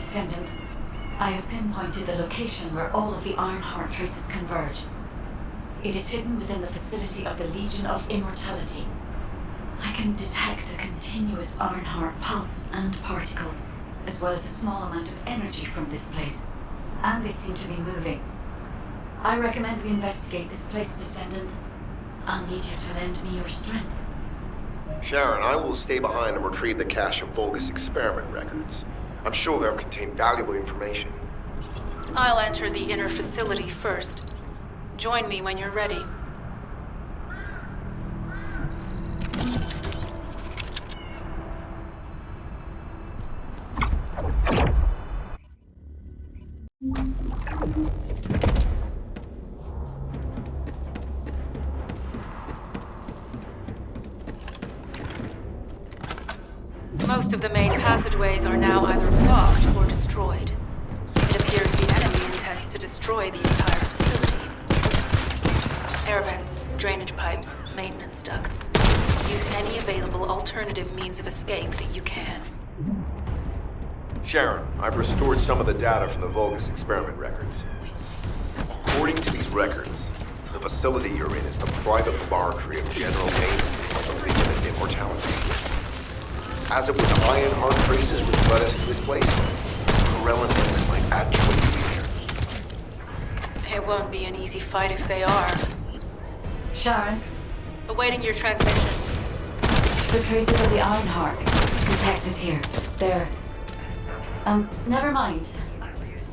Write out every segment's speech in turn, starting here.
Descendant. I have pinpointed the location where all of the Ironheart traces converge. It is hidden within the facility of the Legion of Immortality. I can detect a continuous Ironheart pulse and particles, as well as a small amount of energy from this place, and they seem to be moving. I recommend we investigate this place, Descendant. I'll need you to lend me your strength. Sharon, I will stay behind and retrieve the cache of Vulgus experiment records. I'm sure they'll contain valuable information. I'll enter the inner facility first. Join me when you're ready. Most of the main passageways are now either blocked or destroyed. It appears the enemy intends to destroy the entire facility. Air vents, drainage pipes, maintenance ducts. Use any available alternative means of escape that you can. Sharon, I've restored some of the data from the Vulgus experiment records. According to these records, the facility you're in is the private laboratory of General Maintenance of the Legion of Immortality. As it was Ironheart traces which led us to this place, Corellan might actually be here. It won't be an easy fight if they are. Sharon, Awaiting your transmission. the traces of the Ironheart. Detected here. There. Never mind.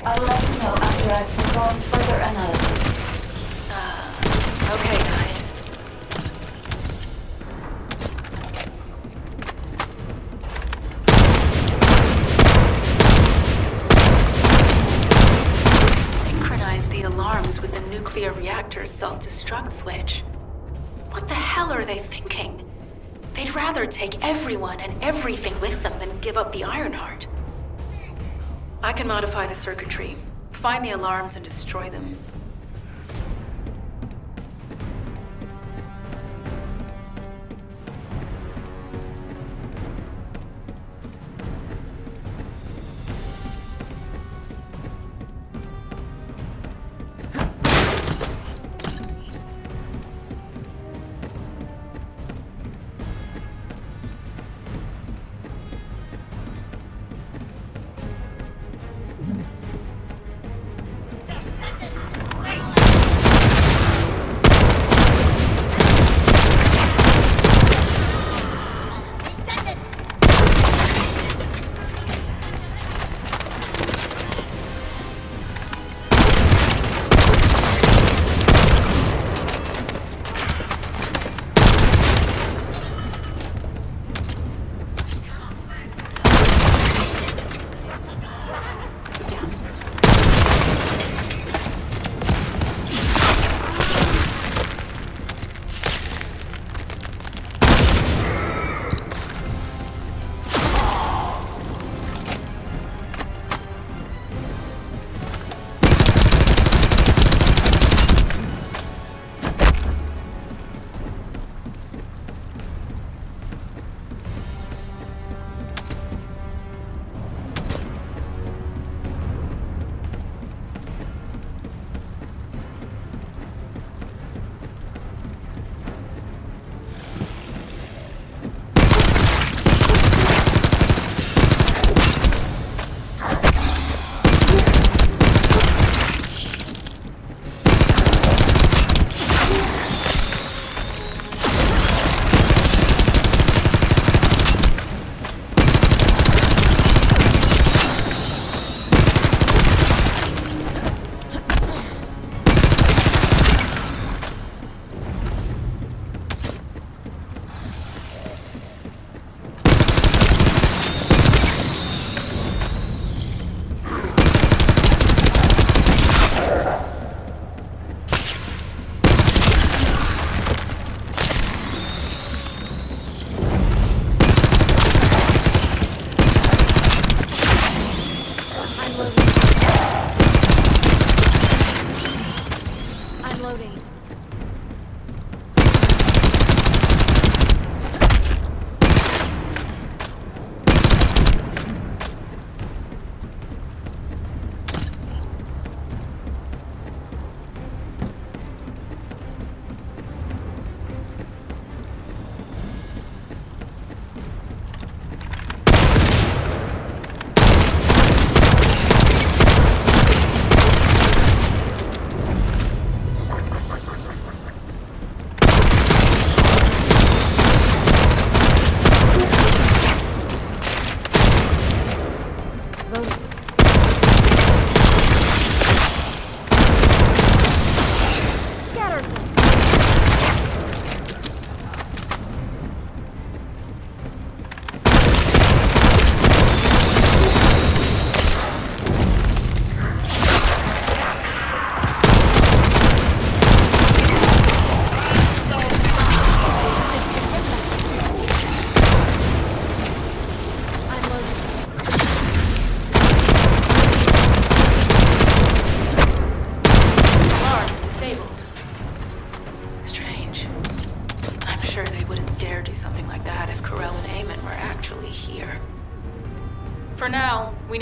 I will let you know after I've performed further analysis. Okay, guide. Synchronize the alarms with the nuclear reactor's self-destruct switch. What the hell are they thinking? They'd rather take everyone and everything with them than give up the Ironheart. I can modify the circuitry, find the alarms and destroy them.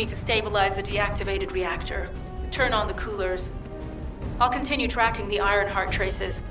need to stabilize the deactivated reactor. Turn on the coolers. I'll continue tracking the Ironheart traces.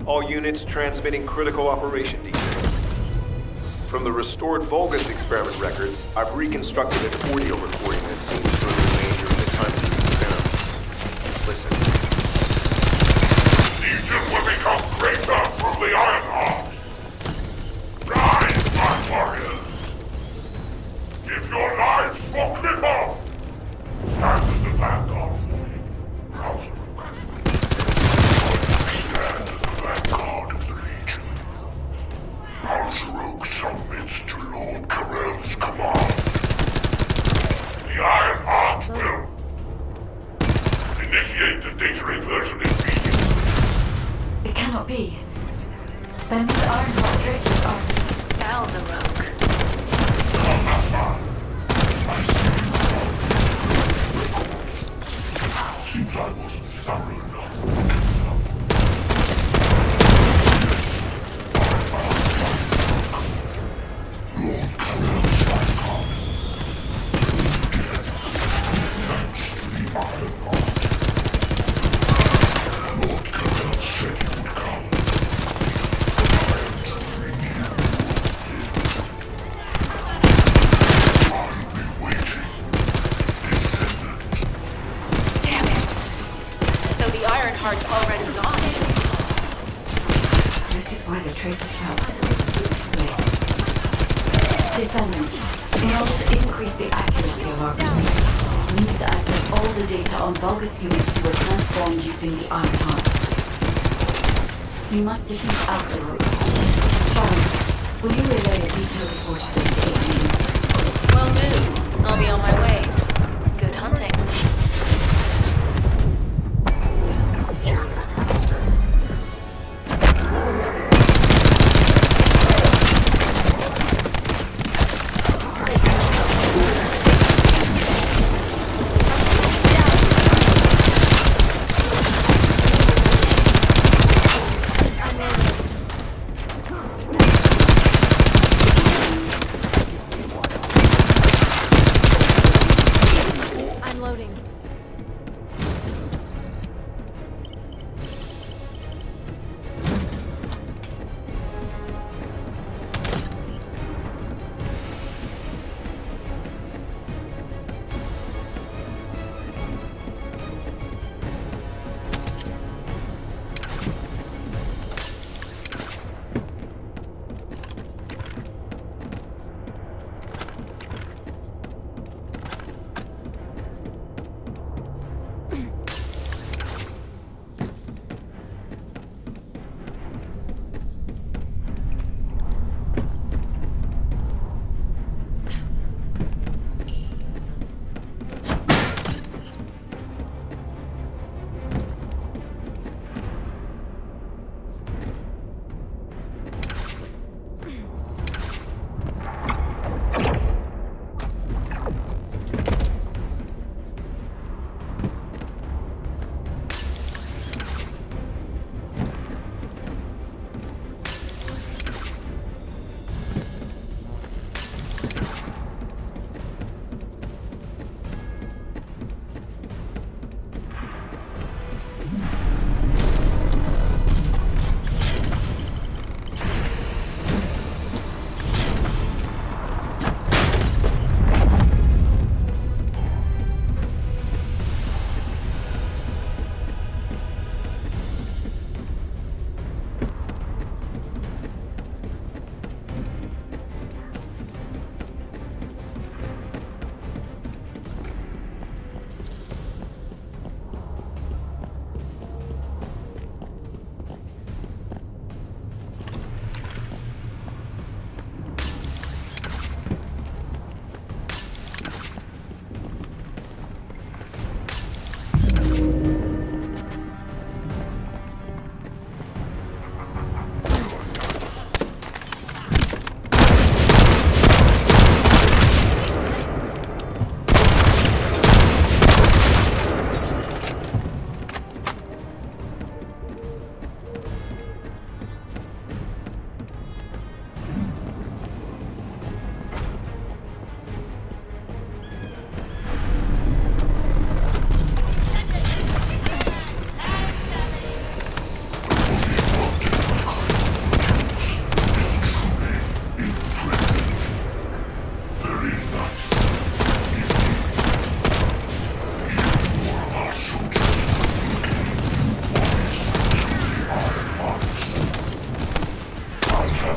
All units transmitting critical operation details. From the restored Vulgus experiment records, I've reconstructed an audio recording that seems to have been made during the time of the experiments. Listen. Legion will become greater through the Ironheart. Rise, my warriors. Give your lives for Clipper. Stand as the vanguard for me. House Rook. Stand as the vanguard of the Legion. House Rook submits to Lord Karel's command. The Ironheart will initiate the data inversion immediately. It cannot be. Then these Ironheart traces are... Balzaroke. Seems I wasn't thorough enough. Lord Karel's icon. Thanks to the Ironheart. Lord Karel said he would come. I am to bring you. I'll be waiting. Descendant. Damn it. So the Ironheart's already gone. This is why the traces helped. Descendant, in order to increase the accuracy of our pursuit, we need to access all the data on Vulgus units who were transformed using the Ironheart. You must defeat Alzaro. Sharon, will you relay a detailed report to this agent? Will do. I'll be on my way. Good hunting.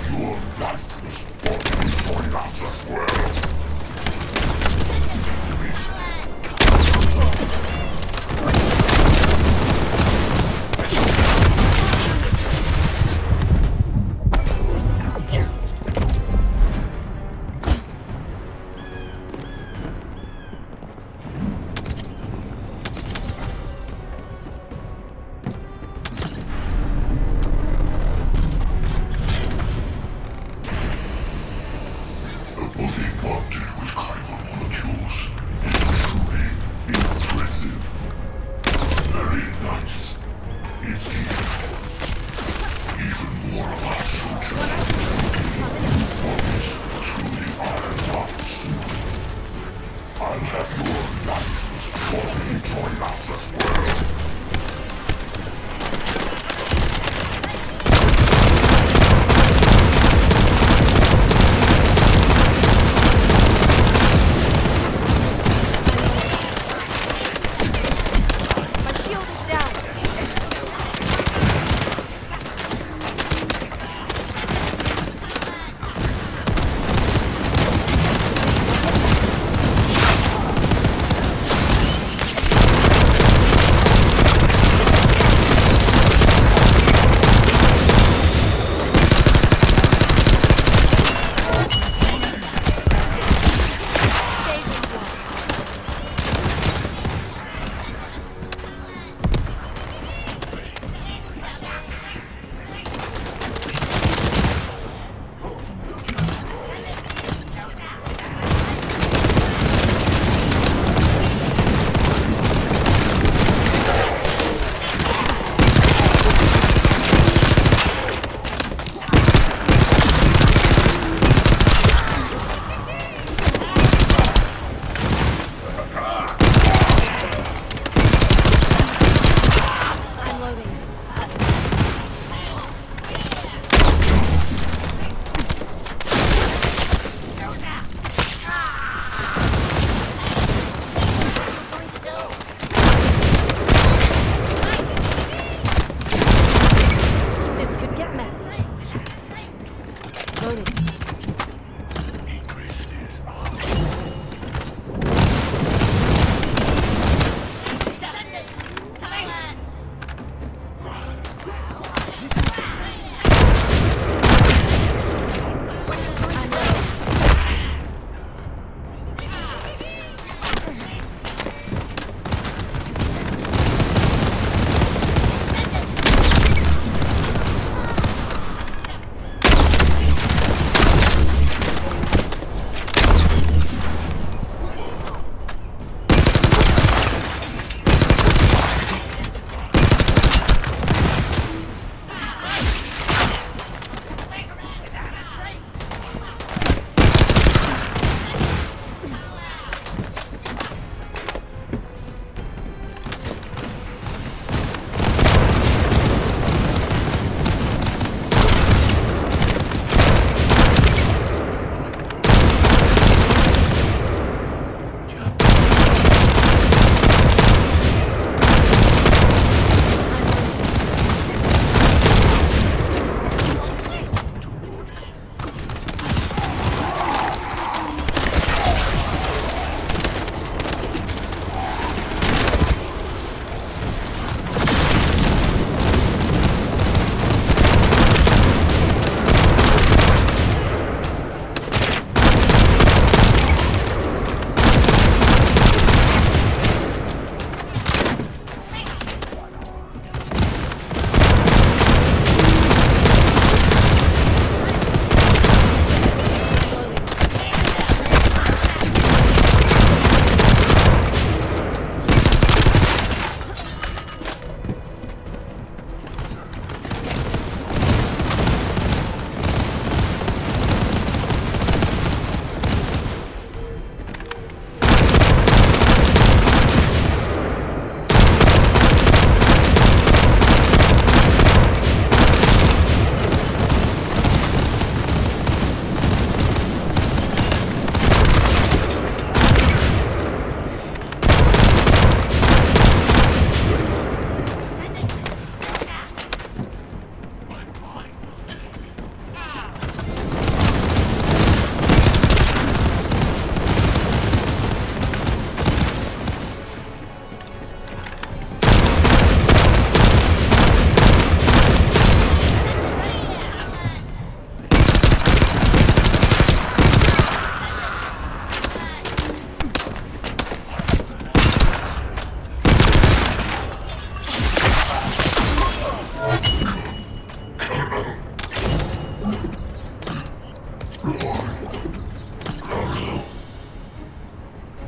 your lifeless body join us as well.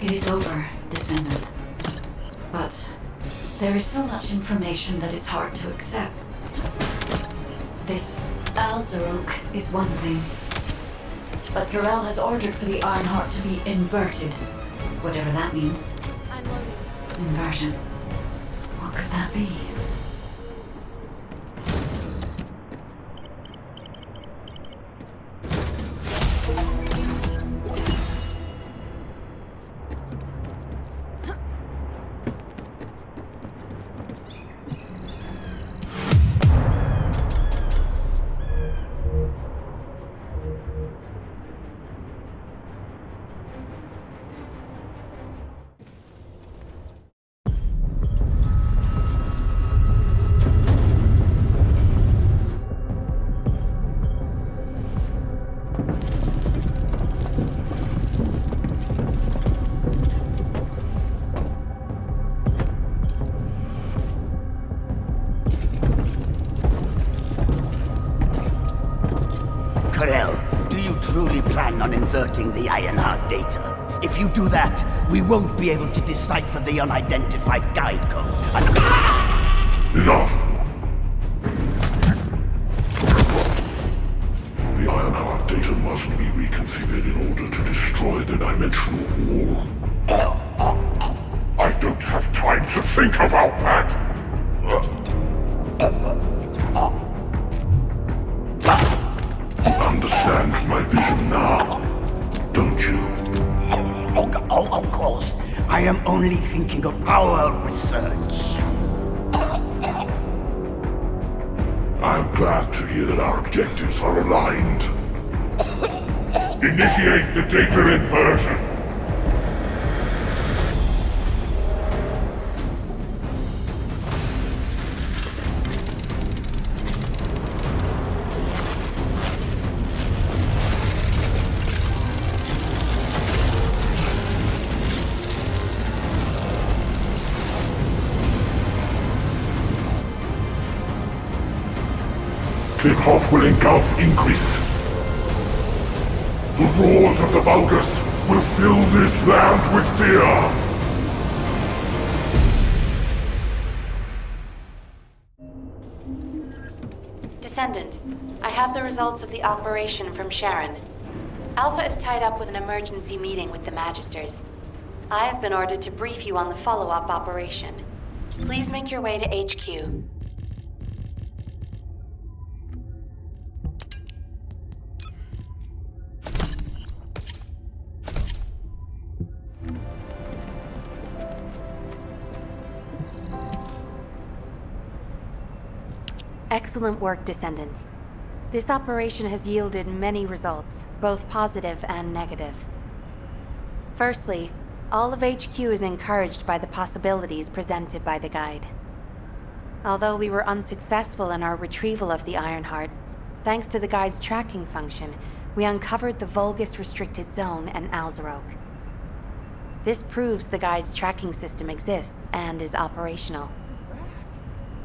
It is over, Descendant. But there is so much information that is hard to accept. This Alzarok is one thing. But Corel has ordered for the Ironheart to be inverted. Whatever that means. I'm loading. Inversion. What could that be? Truly plan on inverting the Ironheart data. If you do that, we won't be able to decipher the unidentified guide code. Enough! The Ironheart data must be reconfigured in order to destroy the dimensional wall. I don't have time to think about that! Understand my vision now, don't you? Oh, of course. I am only thinking of our research. I'm glad to hear that our objectives are aligned. Initiate the data inversion. Kickoff will engulf Increase. The roars of the Vulgus will fill this land with fear. Descendant, I have the results of the operation from Sharon. Alpha is tied up with an emergency meeting with the Magisters. I have been ordered to brief you on the follow-up operation. Please make your way to HQ. Excellent work, Descendant. This operation has yielded many results, both positive and negative. Firstly, all of HQ is encouraged by the possibilities presented by the guide. Although we were unsuccessful in our retrieval of the Ironheart, thanks to the guide's tracking function, we uncovered the Vulgus restricted zone and Alzarok. This proves the guide's tracking system exists and is operational.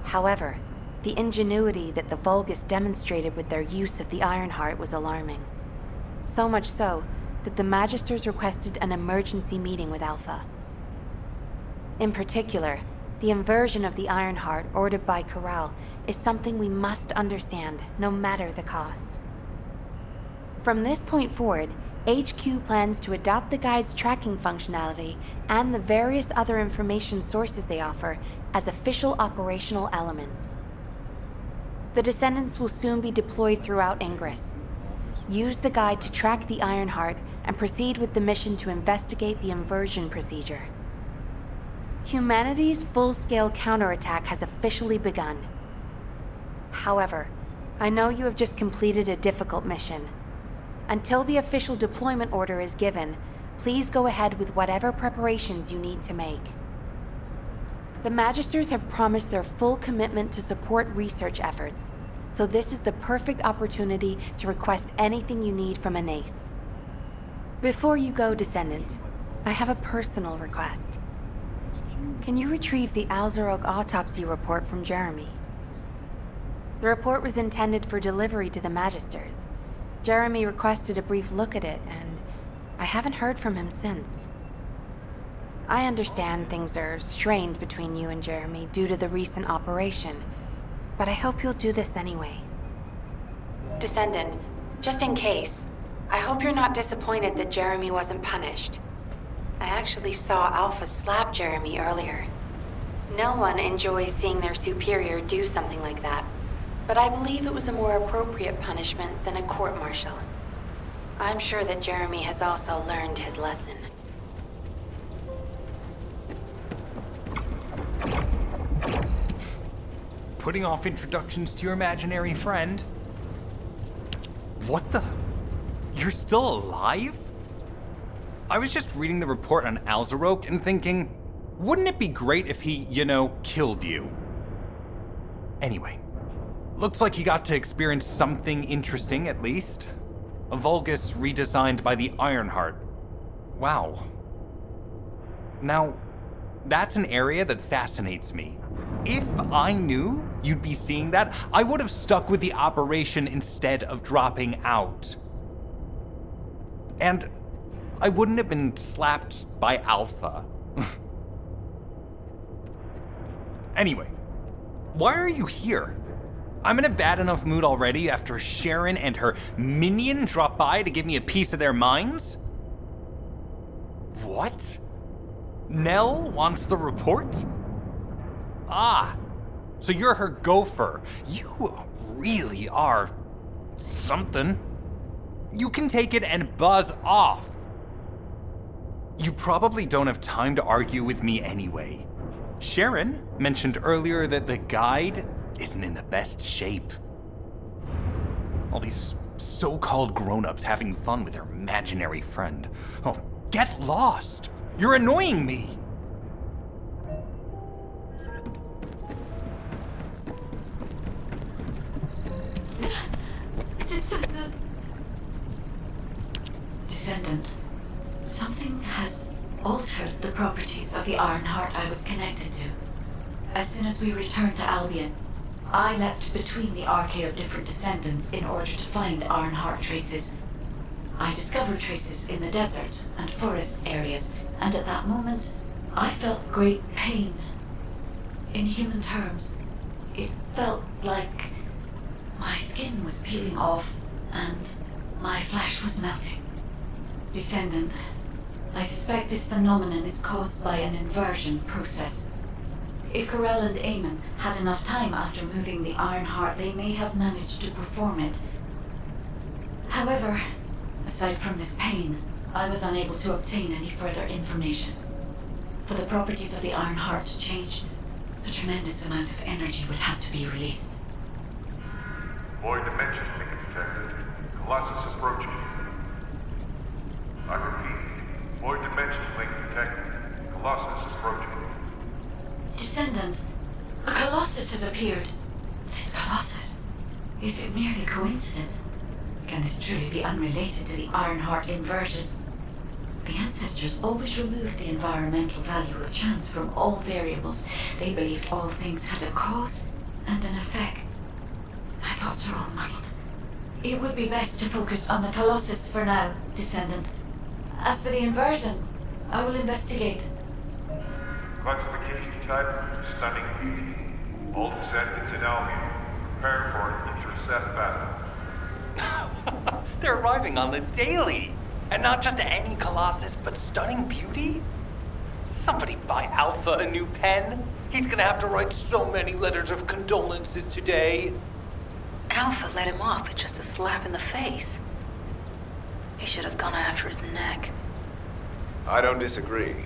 However, the ingenuity that the Vulgus demonstrated with their use of the Ironheart was alarming. So much so that the Magisters requested an emergency meeting with Alpha. In particular, the inversion of the Ironheart ordered by Corral is something we must understand, no matter the cost. From this point forward, HQ plans to adopt the guide's tracking functionality and the various other information sources they offer as official operational elements. The Descendants will soon be deployed throughout Ingress. Use the guide to track the Ironheart and proceed with the mission to investigate the inversion procedure. Humanity's full-scale counterattack has officially begun. However, I know you have just completed a difficult mission. Until the official deployment order is given, please go ahead with whatever preparations you need to make. The Magisters have promised their full commitment to support research efforts, so this is the perfect opportunity to request anything you need from Anais. Before you go, Descendant, I have a personal request. Can you retrieve the Alzarok autopsy report from Jeremy? The report was intended for delivery to the Magisters, Jeremy requested a brief look at it, and I haven't heard from him since. I understand things are strained between you and Jeremy due to the recent operation, but I hope you'll do this anyway. Descendant, just in case, I hope you're not disappointed that Jeremy wasn't punished. I actually saw Alpha slap Jeremy earlier. No one enjoys seeing their superior do something like that, but I believe it was a more appropriate punishment than a court-martial. I'm sure that Jeremy has also learned his lesson. Putting off introductions to your imaginary friend? What the? You're still alive? I was just reading the report on Alzarok and thinking, wouldn't it be great if he, killed you? Anyway, looks like he got to experience something interesting at least. A Vulgus redesigned by the Ironheart. Wow. Now, that's an area that fascinates me. If I knew you'd be seeing that, I would have stuck with the operation instead of dropping out. And I wouldn't have been slapped by Alpha. Anyway, why are you here? I'm in a bad enough mood already after Sharon and her minion drop by to give me a piece of their minds? What? Nell wants the report? Ah, so you're her gopher. You really are something. You can take it and buzz off. You probably don't have time to argue with me anyway. Sharon mentioned earlier that the guide isn't in the best shape. All these so-called grown-ups having fun with their imaginary friend. Oh, get lost! You're annoying me! Descendant, something has altered the properties of the Ironheart I was connected to. As soon as we returned to Albion, I leapt between the arcade of different descendants in order to find Ironheart traces. I discovered traces in the desert and forest areas, and at that moment, I felt great pain. In human terms, it felt like my skin was peeling off and my flesh was melting. Descendant, I suspect this phenomenon is caused by an inversion process. If Corell and Eamon had enough time after moving the Ironheart, they may have managed to perform it. However, aside from this pain, I was unable to obtain any further information. For the properties of the Ironheart to change, a tremendous amount of energy would have to be released. Void dimension link detected. Colossus approaching. I repeat, void dimension link detected. Colossus approaching. Descendant, a Colossus has appeared. This Colossus, is it merely coincidence? Can this truly be unrelated to the Ironheart inversion? The ancestors always removed the environmental value of chance from all variables. They believed all things had a cause and an effect. My thoughts are all muddled. It would be best to focus on the Colossus for now, Descendant. As for the inversion, I will investigate. Classification type, stunning beauty. All descendants in Albion. Prepare for an intercept battle. They're arriving on the daily. And not just any Colossus, but stunning beauty? Somebody buy Alpha a new pen. He's gonna have to write so many letters of condolences today. Alpha let him off with just a slap in the face. He should have gone after his neck. I don't disagree.